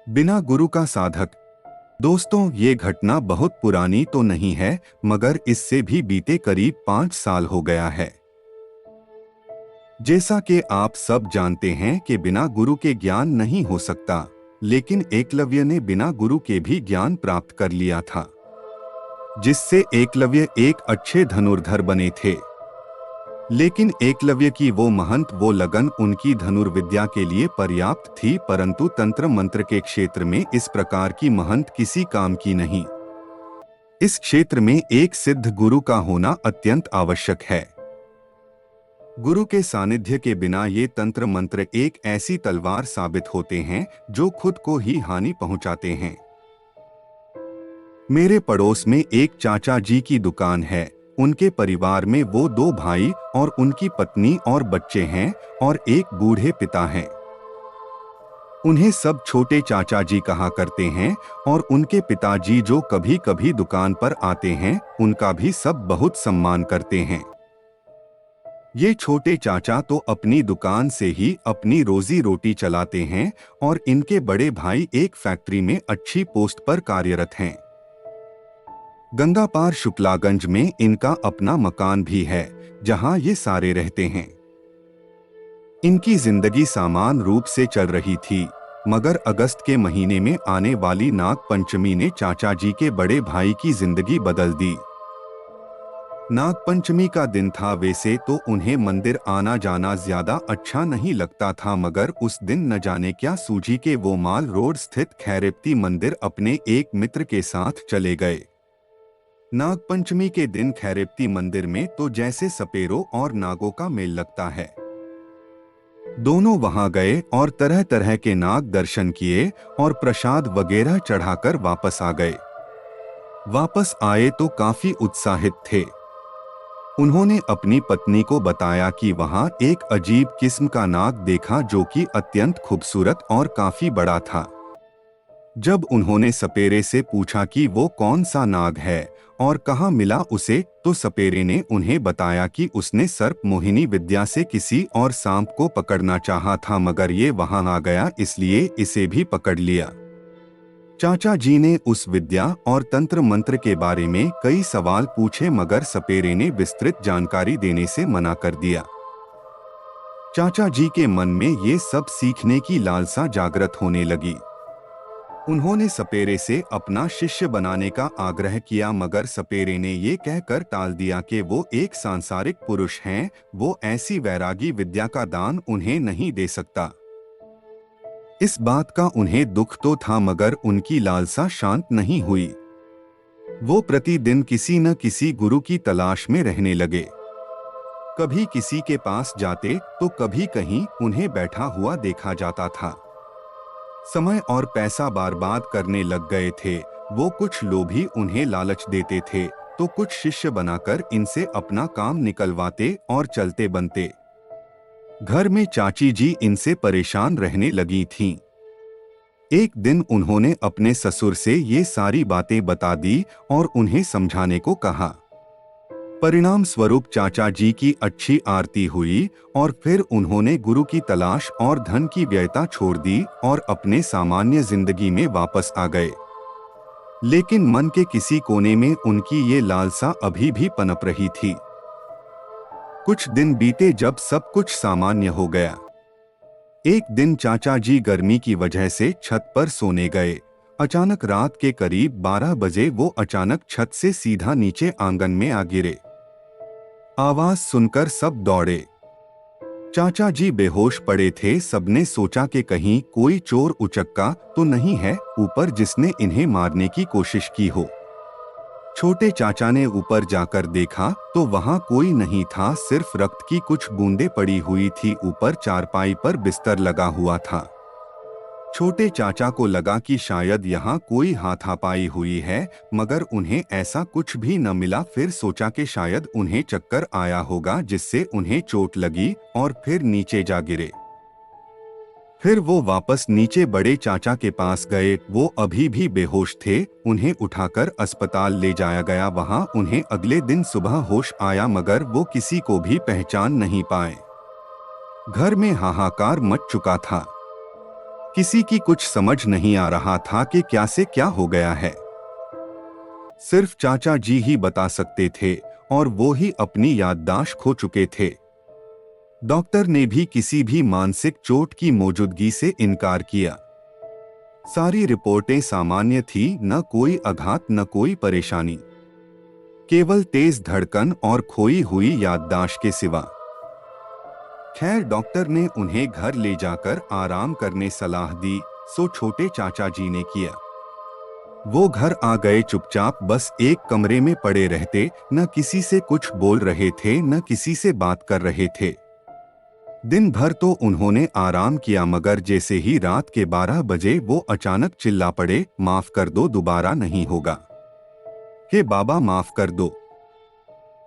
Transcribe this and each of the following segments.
बिना गुरु का साधक। दोस्तों, ये घटना बहुत पुरानी तो नहीं है, मगर इससे भी बीते करीब 5 साल हो गया है। जैसा कि आप सब जानते हैं कि बिना गुरु के ज्ञान नहीं हो सकता, लेकिन एकलव्य ने बिना गुरु के भी ज्ञान प्राप्त कर लिया था, जिससे एकलव्य एक अच्छे धनुर्धर बने थे। लेकिन एकलव्य की वो महंत, वो लगन उनकी धनुर्विद्या के लिए पर्याप्त थी, परंतु तंत्र मंत्र के क्षेत्र में इस प्रकार की महंत किसी काम की नहीं। इस क्षेत्र में एक सिद्ध गुरु का होना अत्यंत आवश्यक है। गुरु के सानिध्य के बिना ये तंत्र मंत्र एक ऐसी तलवार साबित होते हैं जो खुद को ही हानि पहुंचाते हैं। मेरे पड़ोस में एक चाचा जी की दुकान है। उनके परिवार में वो 2 भाई और उनकी पत्नी और बच्चे हैं और एक बूढ़े पिता हैं। उन्हें सब छोटे चाचा जी कहा करते हैं और उनके पिताजी जो कभी कभी दुकान पर आते हैं, उनका भी सब बहुत सम्मान करते हैं। ये छोटे चाचा तो अपनी दुकान से ही अपनी रोजी रोटी चलाते हैं और इनके बड़े भाई एक फैक्ट्री में अच्छी पोस्ट पर कार्यरत हैं। गंगापार शुक्लागंज में इनका अपना मकान भी है, जहां ये सारे रहते हैं। इनकी जिंदगी सामान्य रूप से चल रही थी, मगर अगस्त के महीने में आने वाली नाग पंचमी ने चाचा जी के बड़े भाई की जिंदगी बदल दी। नाग पंचमी का दिन था। वैसे तो उन्हें मंदिर आना जाना ज्यादा अच्छा नहीं लगता था, मगर उस दिन न जाने क्या सूझी के वो माल रोड स्थित खैरेप्ती मंदिर अपने एक मित्र के साथ चले गए। नाग पंचमी के दिन खैरेप्ती मंदिर में तो जैसे सपेरों और नागों का मेल लगता है। दोनों वहां गए और तरह तरह के नाग दर्शन किए और प्रसाद वगैरह चढ़ाकर वापस आ गए। वापस आए तो काफी उत्साहित थे। उन्होंने अपनी पत्नी को बताया कि वहां एक अजीब किस्म का नाग देखा, जो कि अत्यंत खूबसूरत और काफी बड़ा था। जब उन्होंने सपेरे से पूछा कि वो कौन सा नाग है और कहाँ मिला उसे, तो सपेरे ने उन्हें बताया कि उसने सर्प मोहिनी विद्या से किसी और सांप को पकड़ना चाहा था, मगर ये वहां आ गया, इसलिए इसे भी पकड़ लिया। चाचा जी ने उस विद्या और तंत्र मंत्र के बारे में कई सवाल पूछे, मगर सपेरे ने विस्तृत जानकारी देने से मना कर दिया। चाचा जी के मन में ये सब सीखने की लालसा जागृत होने लगी। उन्होंने सपेरे से अपना शिष्य बनाने का आग्रह किया, मगर सपेरे ने ये कहकर टाल दिया कि वो एक सांसारिक पुरुष हैं, वो ऐसी वैरागी विद्या का दान उन्हें नहीं दे सकता। इस बात का उन्हें दुख तो था, मगर उनकी लालसा शांत नहीं हुई। वो प्रतिदिन किसी न किसी गुरु की तलाश में रहने लगे। कभी किसी के पास जाते तो कभी कहीं उन्हें बैठा हुआ देखा जाता था। समय और पैसा बर्बाद करने लग गए थे। वो कुछ लोभी उन्हें लालच देते थे तो कुछ शिष्य बनाकर इनसे अपना काम निकलवाते और चलते बनते। घर में चाची जी इनसे परेशान रहने लगी थीं। एक दिन उन्होंने अपने ससुर से ये सारी बातें बता दी और उन्हें समझाने को कहा। परिणाम स्वरूप चाचा जी की अच्छी आरती हुई और फिर उन्होंने गुरु की तलाश और धन की व्ययता छोड़ दी और अपने सामान्य जिंदगी में वापस आ गए। लेकिन मन के किसी कोने में उनकी ये लालसा अभी भी पनप रही थी। कुछ दिन बीते जब सब कुछ सामान्य हो गया। एक दिन चाचा जी गर्मी की वजह से छत पर सोने गए। अचानक रात के करीब 12 बजे वो अचानक छत से सीधा नीचे आंगन में आ गिरे। आवाज सुनकर सब दौड़े। चाचा जी बेहोश पड़े थे। सबने सोचा कि कहीं कोई चोर उचक्का तो नहीं है ऊपर जिसने इन्हें मारने की कोशिश की हो। छोटे चाचा ने ऊपर जाकर देखा तो वहां कोई नहीं था, सिर्फ रक्त की कुछ बूंदें पड़ी हुई थी। ऊपर चारपाई पर बिस्तर लगा हुआ था। छोटे चाचा को लगा कि शायद यहाँ कोई हाथापाई हुई है, मगर उन्हें ऐसा कुछ भी न मिला। फिर सोचा कि शायद उन्हें चक्कर आया होगा जिससे उन्हें चोट लगी और फिर नीचे जा गिरे। फिर वो वापस नीचे बड़े चाचा के पास गए। वो अभी भी बेहोश थे। उन्हें उठाकर अस्पताल ले जाया गया। वहां उन्हें अगले दिन सुबह होश आया, मगर वो किसी को भी पहचान नहीं पाए। घर में हाहाकार मच चुका था। किसी की कुछ समझ नहीं आ रहा था कि क्या से क्या हो गया है। सिर्फ चाचा जी ही बता सकते थे और वो ही अपनी याददाश्त खो चुके थे। डॉक्टर ने भी किसी भी मानसिक चोट की मौजूदगी से इनकार किया। सारी रिपोर्टें सामान्य थी, न कोई आघात न कोई परेशानी, केवल तेज धड़कन और खोई हुई याददाश्त के सिवा। खैर, डॉक्टर ने उन्हें घर ले जाकर आराम करने सलाह दी, सो छोटे चाचा जी ने किया। वो घर आ गए चुपचाप, बस एक कमरे में पड़े रहते, न किसी से कुछ बोल रहे थे न किसी से बात कर रहे थे। दिन भर तो उन्होंने आराम किया, मगर जैसे ही रात के 12 बजे वो अचानक चिल्ला पड़े, माफ कर दो, दोबारा नहीं होगा। हे बाबा माफ कर दो।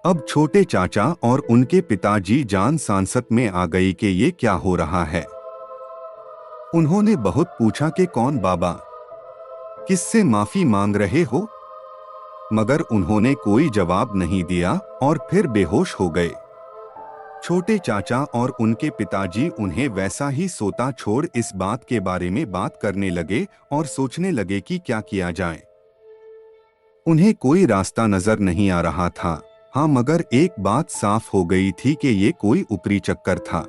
अब छोटे चाचा और उनके पिताजी जान सांसत में आ गई कि ये क्या हो रहा है। उन्होंने बहुत पूछा कि कौन बाबा, किससे माफी मांग रहे हो, मगर उन्होंने कोई जवाब नहीं दिया और फिर बेहोश हो गए। छोटे चाचा और उनके पिताजी उन्हें वैसा ही सोता छोड़ इस बात के बारे में बात करने लगे और सोचने लगे कि क्या किया जाए। उन्हें कोई रास्ता नजर नहीं आ रहा था। हाँ, मगर एक बात साफ हो गई थी कि ये कोई ऊपरी चक्कर था,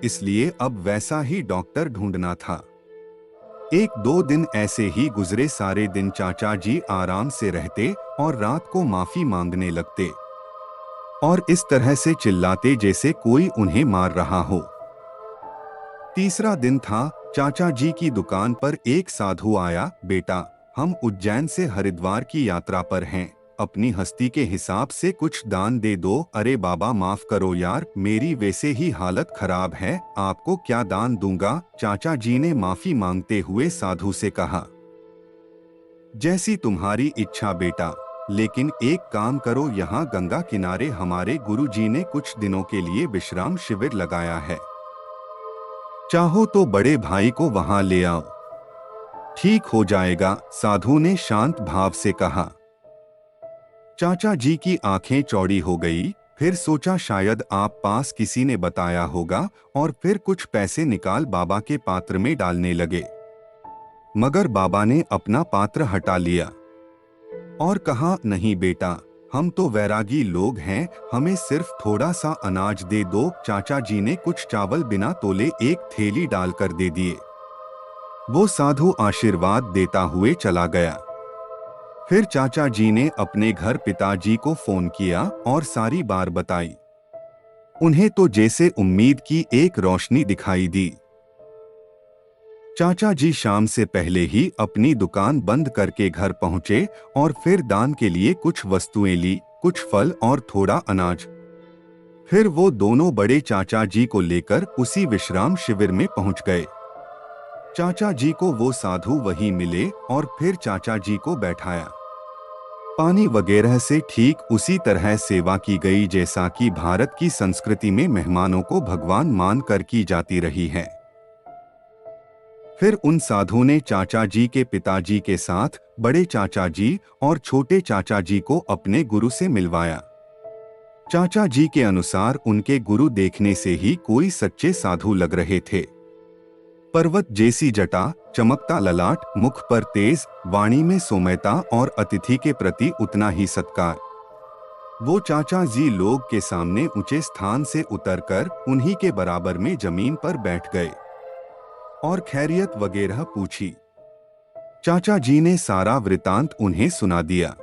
इसलिए अब वैसा ही डॉक्टर ढूंढना था। 1-2 दिन ऐसे ही गुजरे। सारे दिन चाचा जी आराम से रहते और रात को माफी मांगने लगते और इस तरह से चिल्लाते जैसे कोई उन्हें मार रहा हो। तीसरा दिन था। चाचा जी की दुकान पर एक साधु आया। बेटा, हम उज्जैन से हरिद्वार की यात्रा पर हैं, अपनी हस्ती के हिसाब से कुछ दान दे दो। अरे बाबा माफ करो यार, मेरी वैसे ही हालत खराब है, आपको क्या दान दूंगा, चाचा जी ने माफी मांगते हुए साधु से कहा। जैसी तुम्हारी इच्छा बेटा, लेकिन एक काम करो, यहाँ गंगा किनारे हमारे गुरुजी ने कुछ दिनों के लिए विश्राम शिविर लगाया है, चाहो तो बड़े भाई को वहां ले आओ, ठीक हो जाएगा, साधु ने शांत भाव से कहा। चाचा जी की आंखें चौड़ी हो गई। फिर सोचा शायद आप पास किसी ने बताया होगा और फिर कुछ पैसे निकाल बाबा के पात्र में डालने लगे, मगर बाबा ने अपना पात्र हटा लिया और कहा, नहीं बेटा, हम तो वैरागी लोग हैं, हमें सिर्फ थोड़ा सा अनाज दे दो। चाचा जी ने कुछ चावल बिना तोले एक थैली डालकर दे दिए। वो साधु आशीर्वाद देता हुए चला गया। फिर चाचा जी ने अपने घर पिताजी को फोन किया और सारी बात बताई। उन्हें तो जैसे उम्मीद की एक रोशनी दिखाई दी। चाचा जी शाम से पहले ही अपनी दुकान बंद करके घर पहुंचे और फिर दान के लिए कुछ वस्तुएं ली, कुछ फल और थोड़ा अनाज। फिर वो दोनों बड़े चाचा जी को लेकर उसी विश्राम शिविर में पहुंच गए। चाचा जी को वो साधु वहीं मिले और फिर चाचा जी को बैठाया। पानी वगैरह से ठीक उसी तरह सेवा की गई जैसा कि भारत की संस्कृति में मेहमानों को भगवान मानकर की जाती रही है। फिर उन साधु ने चाचा जी के पिताजी के साथ बड़े चाचा जी और छोटे चाचा जी को अपने गुरु से मिलवाया। चाचा जी के अनुसार उनके गुरु देखने से ही कोई सच्चे साधु लग रहे थे। पर्वत जैसी जटा, चमकता ललाट, मुख पर तेज, वाणी में सौम्यता और अतिथि के प्रति उतना ही सत्कार। वो चाचा जी लोग के सामने ऊंचे स्थान से उतरकर उन्हीं के बराबर में जमीन पर बैठ गए और खैरियत वगैरह पूछी। चाचा जी ने सारा वृतांत उन्हें सुना दिया।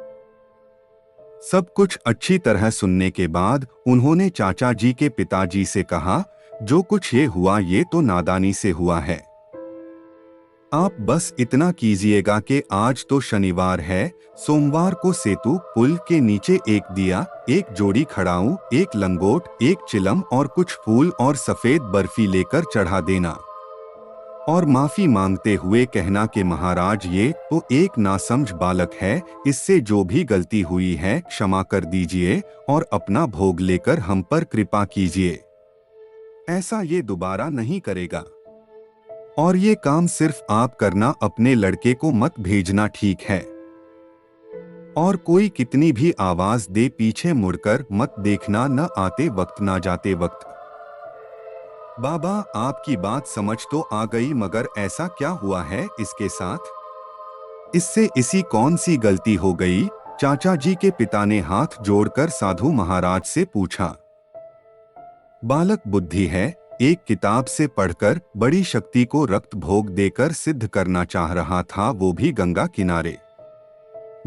सब कुछ अच्छी तरह सुनने के बाद उन्होंने चाचा जी के पिताजी से कहा, जो कुछ ये हुआ ये तो नादानी से हुआ है। आप बस इतना कीजिएगा कि आज तो शनिवार है, सोमवार को सेतु पुल के नीचे एक दिया, एक जोड़ी खड़ाऊ, एक लंगोट, एक चिलम और कुछ फूल और सफेद बर्फी लेकर चढ़ा देना और माफी मांगते हुए कहना कि महाराज ये तो एक नासमझ बालक है, इससे जो भी गलती हुई है क्षमा कर दीजिए और अपना भोग लेकर हम पर कृपा कीजिए। ऐसा ये दोबारा नहीं करेगा और ये काम सिर्फ आप करना, अपने लड़के को मत भेजना, ठीक है? और कोई कितनी भी आवाज दे पीछे मुड़कर मत देखना, न आते वक्त ना जाते वक्त। बाबा, आपकी बात समझ तो आ गई, मगर ऐसा क्या हुआ है इसके साथ? इससे इसी कौन सी गलती हो गई? चाचा जी के पिता ने हाथ जोड़कर साधु महाराज से पूछा। बालक बुद्धि है, एक किताब से पढ़कर बड़ी शक्ति को रक्त भोग देकर सिद्ध करना चाह रहा था, वो भी गंगा किनारे।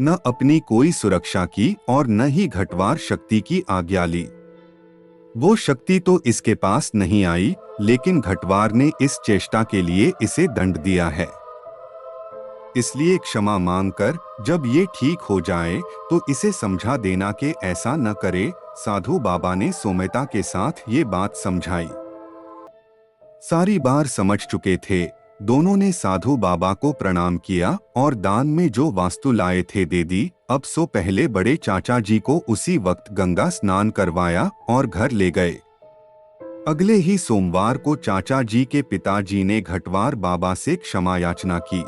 न अपनी कोई सुरक्षा की और न ही घटवार शक्ति की आज्ञा ली। वो शक्ति तो इसके पास नहीं आई, लेकिन घटवार ने इस चेष्टा के लिए इसे दंड दिया है। इसलिए क्षमा मांगकर जब ये ठीक हो जाए तो इसे समझा देना कि ऐसा न करे। साधु बाबा ने सौम्यता के साथ ये बात समझाई। सारी बार समझ चुके थे। दोनों ने साधु बाबा को प्रणाम किया और दान में जो वास्तु लाए थे दे दी। अब सो पहले बड़े चाचा जी को उसी वक्त गंगा स्नान करवाया और घर ले गए। अगले ही सोमवार को चाचा जी के पिताजी ने घटवार बाबा से क्षमा याचना की।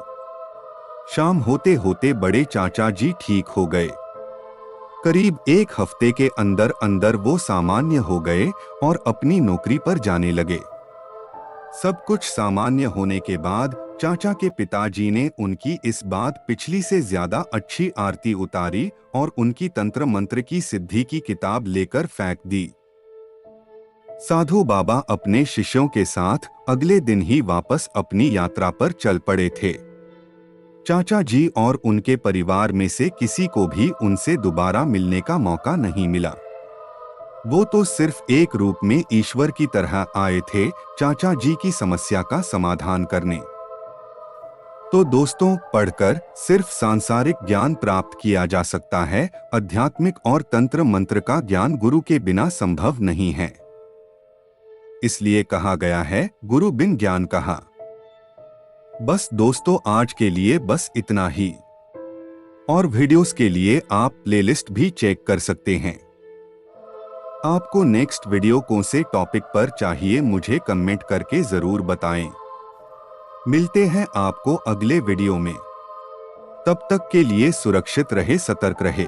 शाम होते होते बड़े चाचा जी ठीक हो गए। करीब एक हफ्ते के अंदर अंदर वो सामान्य हो गए और अपनी नौकरी पर जाने लगे। सब कुछ सामान्य होने के बाद चाचा के पिताजी ने उनकी इस बात पिछली से ज्यादा अच्छी आरती उतारी और उनकी तंत्र मंत्र की सिद्धि की किताब लेकर फेंक दी। साधु बाबा अपने शिष्यों के साथ अगले दिन ही वापस अपनी यात्रा पर चल पड़े थे। चाचा जी और उनके परिवार में से किसी को भी उनसे दोबारा मिलने का मौका नहीं मिला। वो तो सिर्फ एक रूप में ईश्वर की तरह आए थे, चाचा जी की समस्या का समाधान करने। तो दोस्तों, पढ़कर सिर्फ सांसारिक ज्ञान प्राप्त किया जा सकता है, आध्यात्मिक और तंत्र मंत्र का ज्ञान गुरु के बिना संभव नहीं है। इसलिए कहा गया है, गुरु बिन ज्ञान कहा। बस दोस्तों, आज के लिए बस इतना ही। और वीडियोस के लिए आप प्लेलिस्ट भी चेक कर सकते हैं। आपको नेक्स्ट वीडियो कौन से टॉपिक पर चाहिए मुझे कमेंट करके जरूर बताएं। मिलते हैं आपको अगले वीडियो में। तब तक के लिए सुरक्षित रहे, सतर्क रहे।